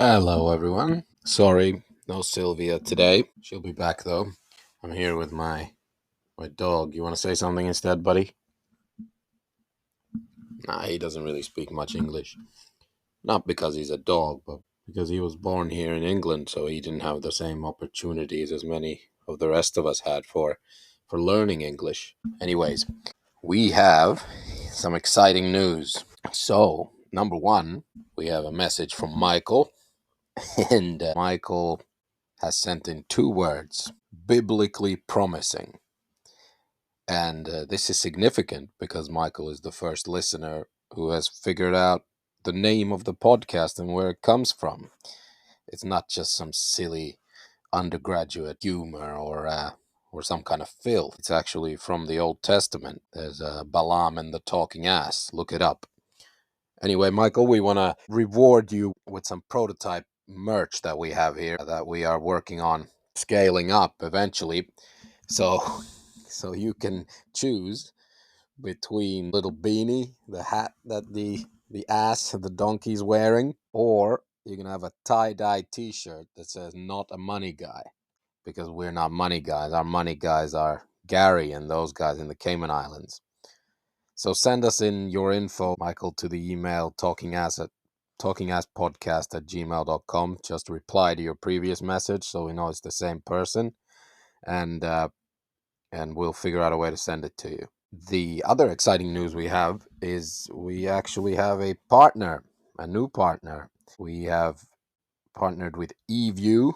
Hello, everyone. Sorry, no Sylvia today. She'll be back though. I'm here with my dog. You want to say something instead, buddy? Nah, he doesn't really speak much English. Not because he's a dog, but because he was born here in England, so he didn't have the same opportunities as many of the rest of us had for learning English. Anyways, we have some exciting news. So, number one, we have a message from Michael, and Michael has sent in two words: biblically promising. And this is significant because Michael is the first listener who has figured out the name of the podcast and where it comes from. It's not just some silly undergraduate humor or some kind of filth. It's actually from the Old Testament. There's Balaam and the talking ass. Look it up. Anyway, Michael, we want to reward you with some prototype merch that we have here that we are working on scaling up eventually. So so you can choose between little beanie, the hat that the ass the donkey's wearing, or you can have a tie-dye t-shirt that says not a money guy, because we're not money guys. Our money guys are Gary and those guys in the Cayman Islands. So send us in your info, Michael, to the email talkingasspodcast@gmail.com. Just reply to your previous message so we know it's the same person, and we'll figure out a way to send it to you. The other exciting news we have is we actually have a partner, a new partner. We have partnered with Evue.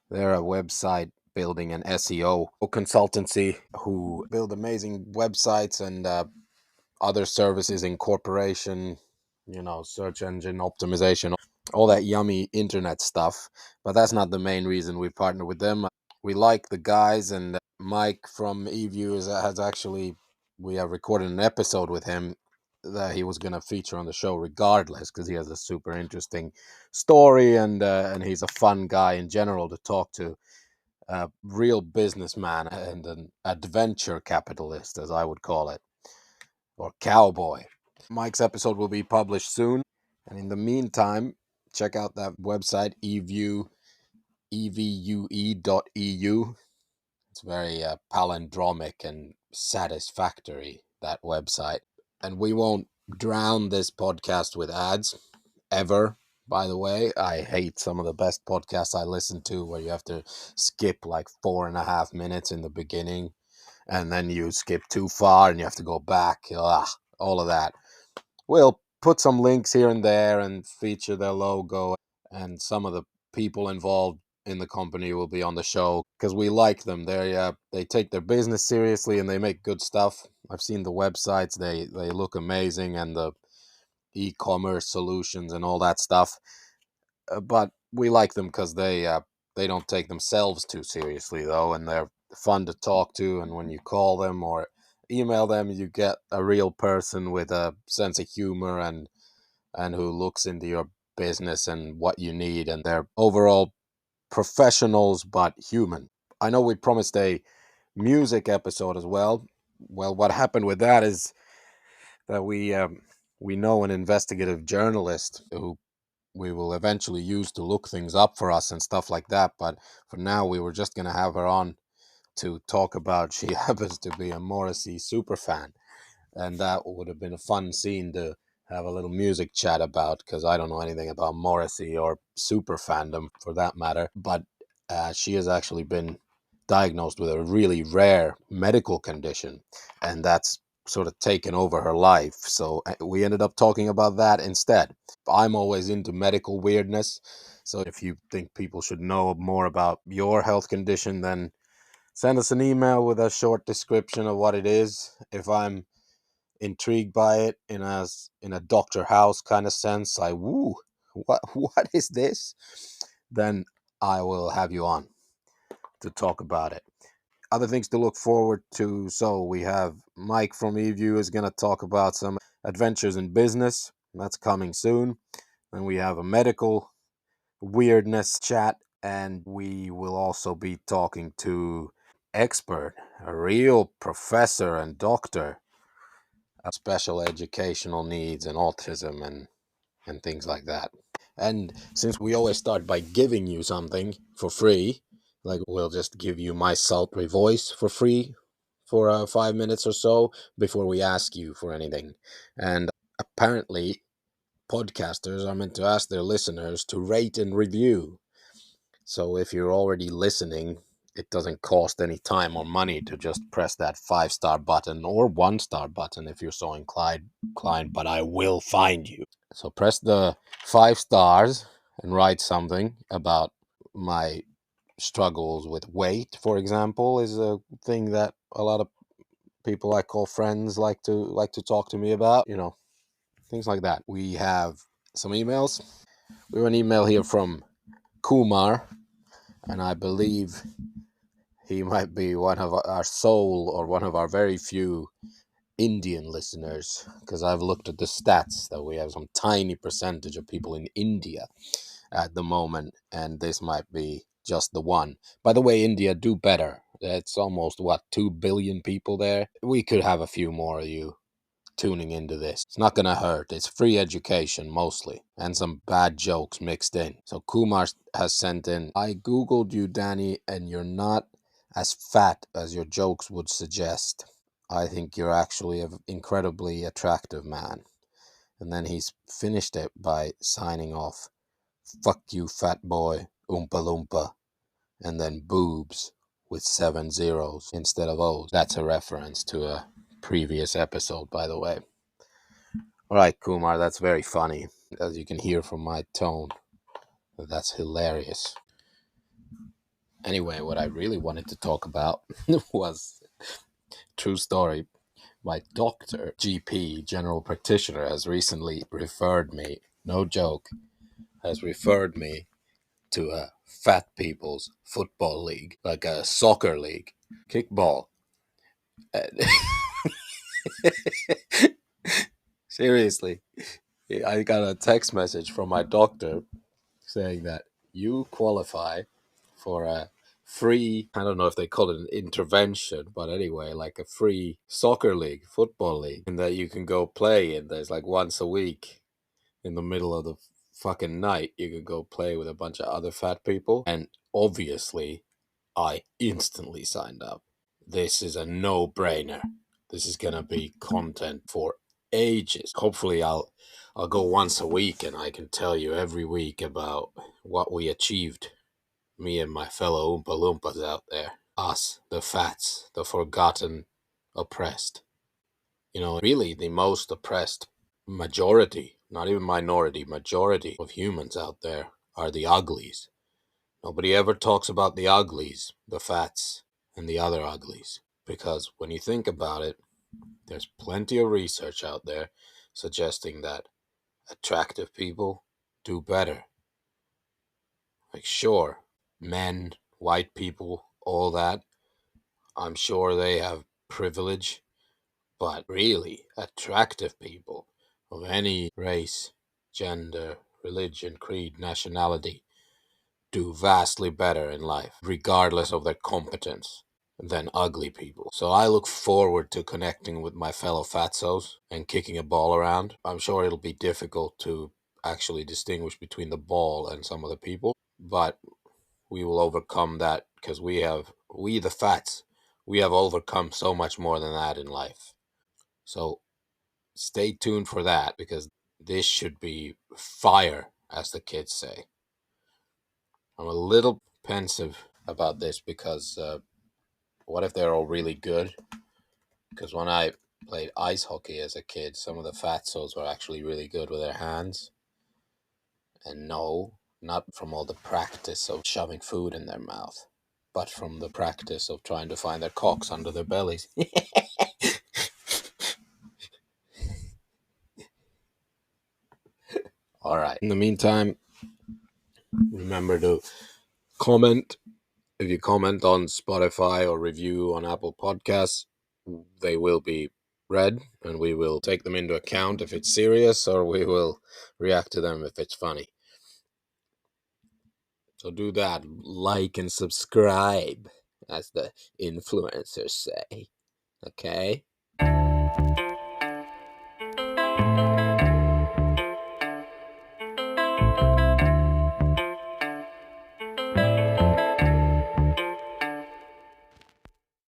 They're a website building and SEO consultancy who build amazing websites and other services, incorporation, search engine optimization, all that yummy internet stuff. But that's not the main reason we partner with them. We like the guys, and Mike from Evue has actually, we have recorded an episode with him that he was going to feature on the show regardless, because he has a super interesting story, and he's a fun guy in general to talk to. A real businessman and an adventure capitalist, as I would call it, or cowboy. Mike's episode will be published soon, and in the meantime, check out that website, Evue, evue.eu. It's very palindromic and satisfactory, that website. And we won't drown this podcast with ads, ever. By the way, I hate some of the best podcasts I listen to where you have to skip like 4.5 minutes in the beginning, and then you skip too far and you have to go back. Ugh, all of that. We'll put some links here and there and feature their logo, and some of the people involved in the company will be on the show because we like them. They take their business seriously and they make good stuff. I've seen the websites; they look amazing, and the e-commerce solutions and all that stuff. But we like them because they don't take themselves too seriously though, and they're fun to talk to. And when you call them or email them, you get a real person with a sense of humor and who looks into your business and what you need, and they're overall professionals but human. I know we promised a music episode as well. Well, what happened with that is that we know an investigative journalist who we will eventually use to look things up for us and stuff like that. But for now, we were just going to have her on to talk about. She happens to be a Morrissey super fan, and that would have been a fun scene to have a little music chat about, because I don't know anything about Morrissey or super fandom for that matter. But she has actually been diagnosed with a really rare medical condition, and that's sort of taken over her life. So we ended up talking about that instead. I'm always into medical weirdness. So if you think people should know more about your health condition, then send us an email with a short description of what it is. If I'm intrigued by it in a Dr. House kind of sense, what is this? Then I will have you on to talk about it. Other things to look forward to. So we have Mike from Evue is going to talk about some adventures in business. That's coming soon. Then we have a medical weirdness chat, and we will also be talking to expert, a real professor and doctor of special educational needs and autism and things like that. And since we always start by giving you something for free, like we'll just give you my sultry voice for free for 5 minutes or so before we ask you for anything. And apparently, podcasters are meant to ask their listeners to rate and review. So if you're already listening, it doesn't cost any time or money to just press that 5-star button or 1-star button if you're so inclined, but I will find you. So press the 5 stars and write something about my struggles with weight, for example, is a thing that a lot of people I call friends like to talk to me about, things like that. We have some emails. We have an email here from Kumar, and I believe he might be one of our sole or one of our very few Indian listeners, because I've looked at the stats that we have some tiny percentage of people in India at the moment, and this might be just the one. By the way, India, do better. It's almost, 2 billion people there? We could have a few more of you tuning into this. It's not gonna hurt. It's free education mostly, and some bad jokes mixed in. So Kumar has sent in, I googled you, Danny, and you're not as fat as your jokes would suggest. I think you're actually an incredibly attractive man. And then he's finished it by signing off, fuck you, fat boy, oompa loompa, and then boobs with 7 zeros instead of O's. That's a reference to a previous episode, by the way. All right, Kumar, that's very funny. As you can hear from my tone, that's hilarious. Anyway, what I really wanted to talk about was, true story, my doctor, GP, general practitioner, has recently referred me, no joke, has referred me to a fat people's football league, like a soccer league, kickball. Seriously, I got a text message from my doctor saying that you qualify for a free, I don't know if they call it an intervention, but anyway, like a free soccer league, football league, and that you can go play. And there's like once a week in the middle of the fucking night, you can go play with a bunch of other fat people. And obviously, I instantly signed up. This is a no-brainer. This is gonna be content for ages. Hopefully I'll go once a week and I can tell you every week about what we achieved, me and my fellow Oompa Loompas out there. Us, the fats, the forgotten, oppressed. Really the most oppressed majority, not even minority, majority of humans out there are the uglies. Nobody ever talks about the uglies, the fats, and the other uglies. Because when you think about it, there's plenty of research out there suggesting that attractive people do better. Like, sure, men, white people, all that, I'm sure they have privilege, but really, attractive people of any race, gender, religion, creed, nationality do vastly better in life, regardless of their competence, than ugly people. So I look forward to connecting with my fellow fatsos and kicking a ball around. I'm sure it'll be difficult to actually distinguish between the ball and some of the people, but we will overcome that because we the fats, we have overcome so much more than that in life. So stay tuned for that, because this should be fire, as the kids say. I'm a little pensive about this because what if they're all really good? Because when I played ice hockey as a kid, some of the fatsos were actually really good with their hands. And no, not from all the practice of shoving food in their mouth, but from the practice of trying to find their cocks under their bellies. All right. In the meantime, remember to comment. If you comment on Spotify or review on Apple Podcasts, they will be read and we will take them into account if it's serious, or we will react to them if it's funny. So do that. Like and subscribe, as the influencers say. Okay?